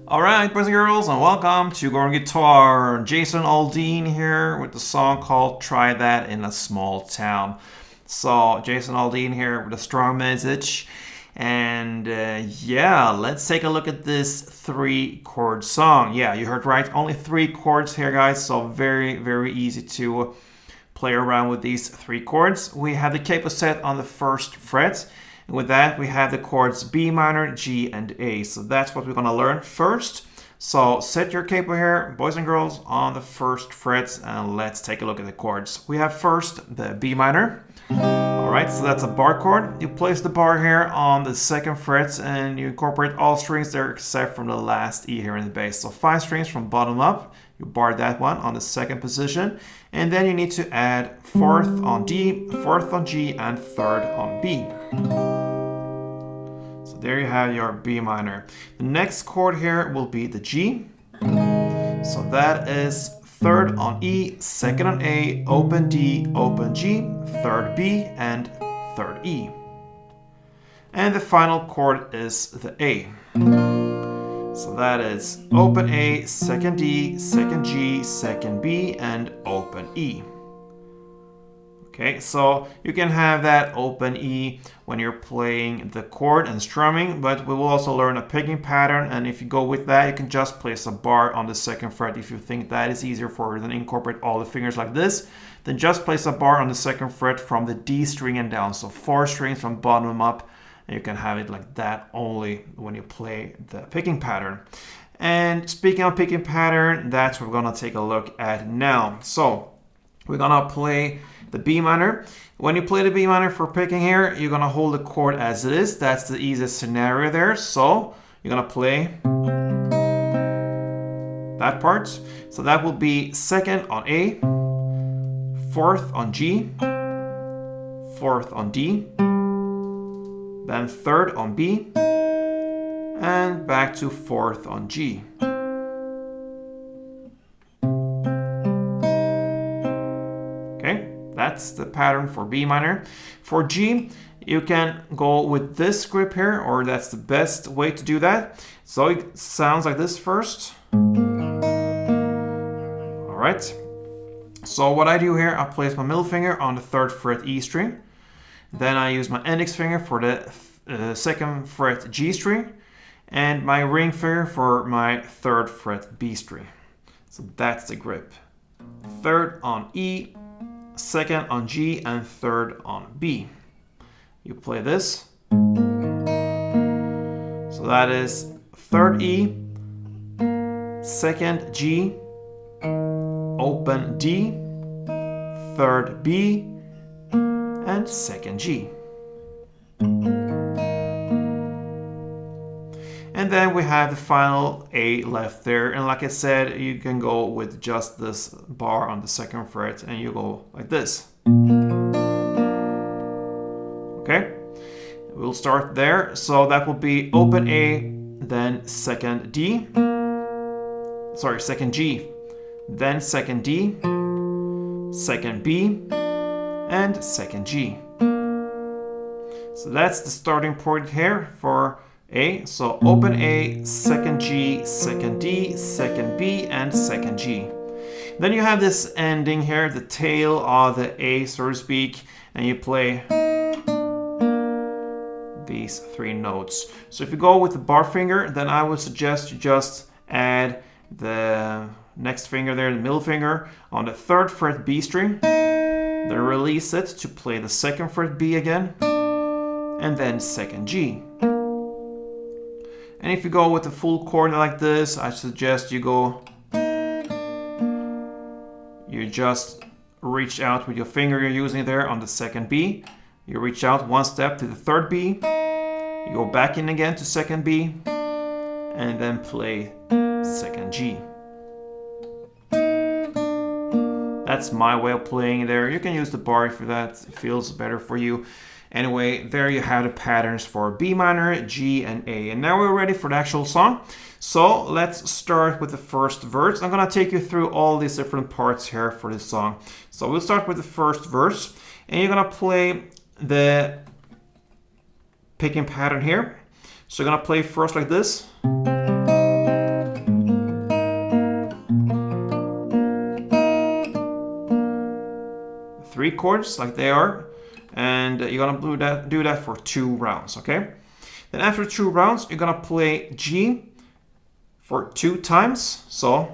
Alright, boys and girls, and welcome to Going Guitar. Jason Aldean here with the song called Try That in a Small Town. So, Jason Aldean here with a strong message. And yeah, let's take a look at this 3-chord song. Yeah, you heard right, only 3 chords here, guys. So, very easy to play around with these 3 chords. We have the capo set on the 1st fret. And with that, we have the chords B minor, G, and A. So that's what we're going to learn first. So set your capo here, boys and girls, on the 1st fret, and let's take a look at the chords. We have first the B minor. Alright, so that's a bar chord. You place the bar here on the 2nd fret, and you incorporate all strings there except from the last E here in the bass. So 5 strings from bottom up. You bar that one on the 2nd position, and then you need to add 4th on D, 4th on G, and 3rd on B. So there you have your B minor. The next chord here will be the G. So that is 3rd on E, 2nd on A, open D, open G, 3rd B, and 3rd E. And the final chord is the A. So that is open A, 2nd D, 2nd G, 2nd B, and open E. Okay, so you can have that open E when you're playing the chord and strumming, but we will also learn a picking pattern, and if you go with that, you can just place a bar on the 2nd fret if you think that is easier for you than incorporate all the fingers like this. Then just place a bar on the 2nd fret from the D string and down, so 4 strings from bottom up. And you can have it like that only when you play the picking pattern. And speaking of picking pattern, that's what we're gonna take a look at now. So we're gonna play the B minor. When you play the B minor for picking here, you're gonna hold the chord as it is. That's the easiest scenario there. So you're gonna play that part. So that will be 2nd on A, 4th on G, 4th on D, then 3rd on B, and back to 4th on G. Okay, that's the pattern for B minor. For G, you can go with this grip here, or that's the best way to do that. So it sounds like this first. All right. So what I do here, I place my middle finger on the 3rd fret E string. Then I use my index finger for the 2nd fret G string, and my ring finger for my 3rd fret B string. So that's the grip. 3rd on E, 2nd on G, and 3rd on B. You play this. So that is 3rd E, 2nd G, open D, 3rd B, and 2nd G. And then we have the final A left there. And like I said, you can go with just this bar on the 2nd fret, and you go like this. Okay, we'll start there. So that will be open A, then 2nd D, sorry, 2nd G, then 2nd D, 2nd B, and 2nd G. So that's the starting point here for A. So open A, 2nd G, 2nd D, 2nd B, and 2nd G. Then you have this ending here, the tail of the A, so to speak, and you play these 3 notes. So if you go with the bar finger, then I would suggest you just add the next finger there, the middle finger, on the 3rd fret B string. Then release it to play the 2nd fret B again, and then 2nd G. And if you go with the full chord like this, I suggest you just reach out with your finger you're using there on the 2nd B. You reach out 1 step to the 3rd B, you go back in again to 2nd B, and then play 2nd G. That's my way of playing there. You can use the bar if that feels better for you. Anyway, there you have the patterns for B minor, G, and A. And now we're ready for the actual song. So let's start with the first verse. I'm gonna take you through all these different parts here for this song. So we'll start with the first verse, and you're gonna play the picking pattern here. So you're gonna play first like this. chords like they are, and you're gonna do that for 2 rounds, okay? Then after 2 rounds, you're gonna play G for 2 times, so.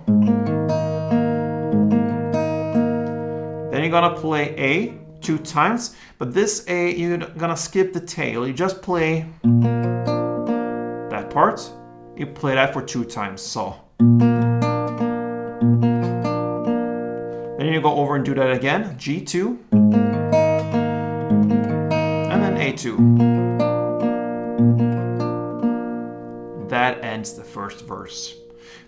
Then you're gonna play A 2 times, but this A, you're gonna skip the tail. You just play that part. You play that for 2 times, so. Then you go over and do that again, G2, and then A2. That ends the first verse.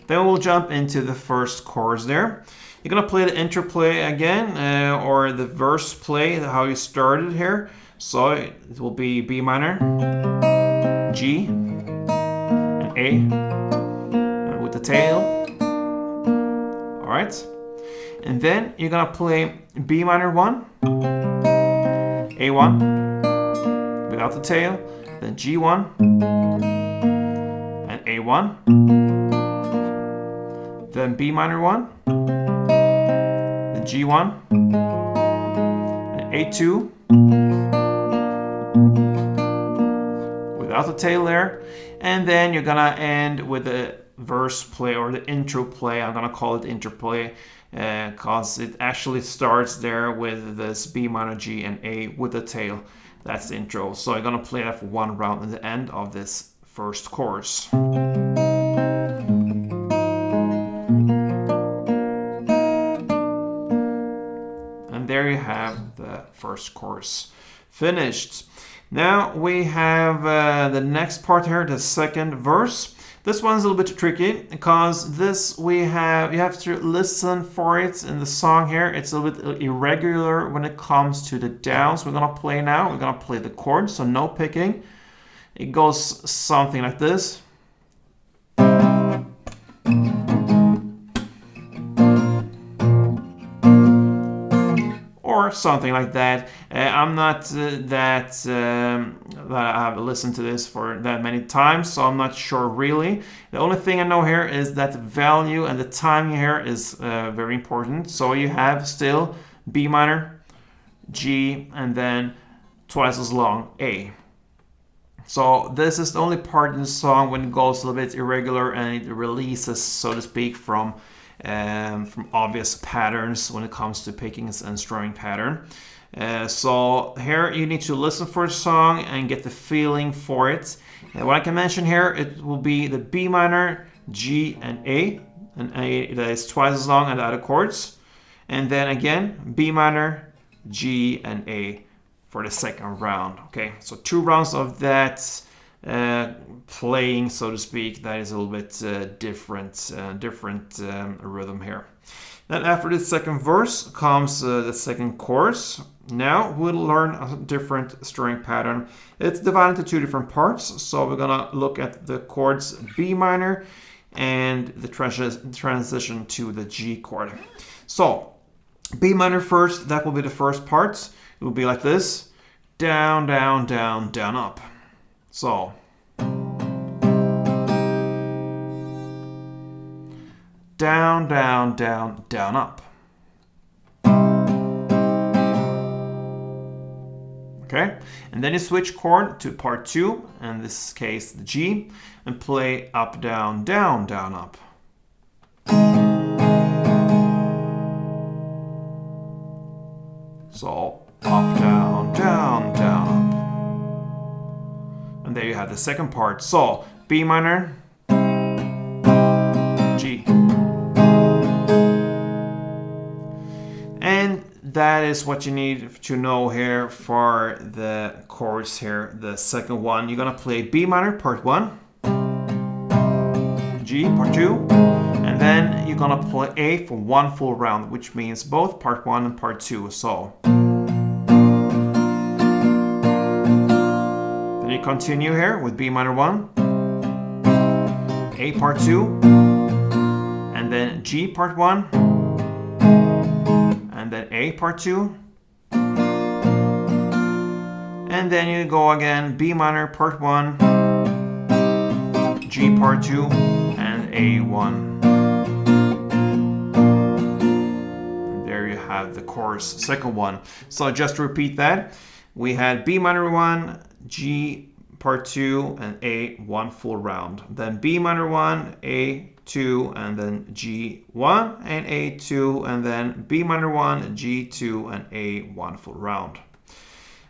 Then we'll jump into the first chorus there. You're gonna play the interplay again, or the verse play, how you started here. So it will be B minor, G, and A, and with the tail. All right. And then you're gonna play B minor 1, A1, without the tail, then G1, and A1, then B minor 1, then G1, and A2, without the tail there, and then you're gonna end with the verse play or the intro play. I'm gonna call it interplay, because it actually starts there with this B minor, G, and A with the tail. That's the intro. So I'm gonna play that for 1 round at the end of this first chorus. And there you have the first chorus finished. Now we have the next part here, the second verse. This one's a little bit tricky because this you have to listen for it in the song here. It's a little bit irregular when it comes to the downs. We're gonna play now. We're gonna play the chords, so no picking. It goes something like this. Or something like that. I'm not that I have listened to this for that many times, so I'm not sure really. The only thing I know here is that the value and the timing here is very important. So you have still B minor, G, and then twice as long A. So this is the only part in the song when it goes a little bit irregular and it releases, so to speak, from obvious patterns when it comes to picking and strumming pattern. So here you need to listen for the song and get the feeling for it. What I can mention here, it will be the B minor, G, and A that is twice as long as the other chords. And then again, B minor, G, and A for the second round. Okay, so 2 rounds of that playing, so to speak. That is a little bit different rhythm here. Then after the second verse comes the second chorus. Now we'll learn a different strumming pattern. It's divided into 2 different parts. So we're gonna look at the chords B minor and the transition to the G chord. So B minor first, that will be the first part. It will be like this: down, down, down, down, up. So down, down, down, down, up. Okay, and then you switch chord to part 2, in this case the G, and play up, down, down, down, up. So up, down, down, down, up. And there you have the second part. So B minor, G. And that is what you need to know here for the chords here. The second one, you're gonna play B minor part 1, G part 2, and then you're gonna play A for 1 full round, which means both part 1 and part 2. So then you continue here with B minor 1, A part 2, and then G part 1, and then A part 2, and then you go again B minor part 1, G part 2, and A1. And there you have have the chorus second one. So just to repeat that, we had B minor 1, G part 2, and A 1 full round. Then B minor 1, A 2, and then G 1 and A 2, and then B minor 1, G 2, and A 1 full round.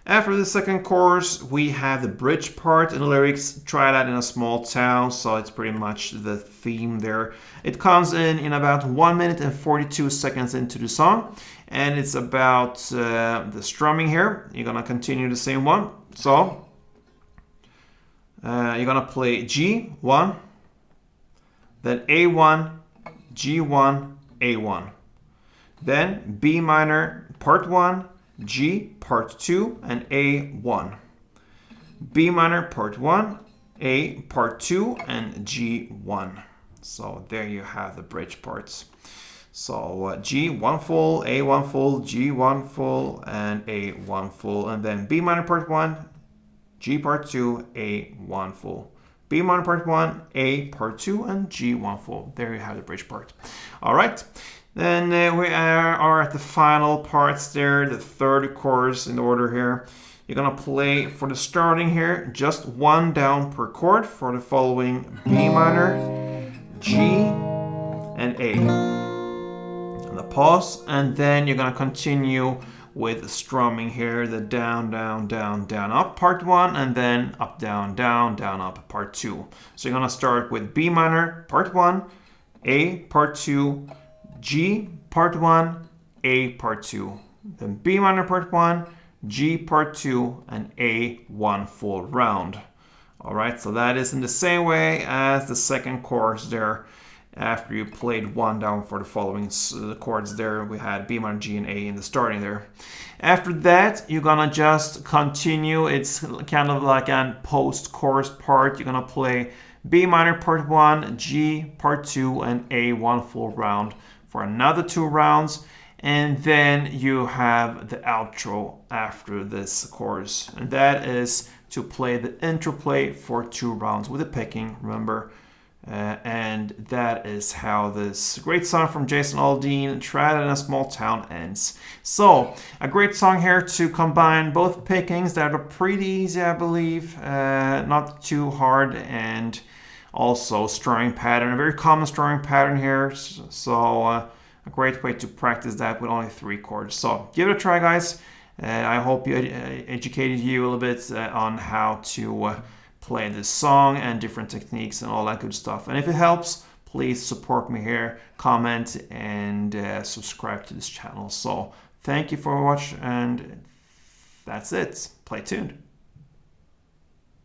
After the second chorus, we have the bridge part in the lyrics. Try that in a small town, so it's pretty much the theme there. It comes in about 1 minute and 42 seconds into the song, and it's about the strumming here. You're gonna continue the same one. So you're gonna play G1, then A1, G1, A1. Then B minor part 1, G part 2, and A1. B minor part 1, A part 2, and G1. So there you have the bridge parts. So G1 full, A1 full, G1 full, and A1 full. And then B minor part 1, G part 2, A1 full. B minor part 1, A part 2, and G1 full. There you have the bridge part. All right. Then we are at the final parts there, the third chorus in order here. You're gonna play for the starting here, just one down per chord for the following B minor, G, and A. And the pause, and then you're gonna continue with the strumming here, the down, down, down, down, up part 1, and then up, down, down, down, up part 2. So you're gonna start with B minor part 1, A part 2, G part 1, A part 2. Then B minor part 1, G part 2, and A1 full round. All right, so that is in the same way as the second chorus there. After you played one down for the following chords there, we had B minor, G, and A in the starting there. After that, you're gonna just continue. It's kind of like a post-chorus part. You're gonna play B minor part 1, G part 2, and A1 full round for another 2 rounds. And then you have the outro after this chorus. And that is to play the interplay for 2 rounds with the picking, remember. And that is how this great song from Jason Aldean, Tried in a Small Town, ends. So, a great song here to combine both pickings that are pretty easy, I believe, not too hard, and also strumming pattern, a very common strumming pattern here. So, a great way to practice that with only 3 chords. So, give it a try, guys. I hope you educated you a little bit on how to play this song and different techniques and all that good stuff. And if it helps, please support me here, comment, and subscribe to this channel. So thank you for watching, and that's it. Play tuned.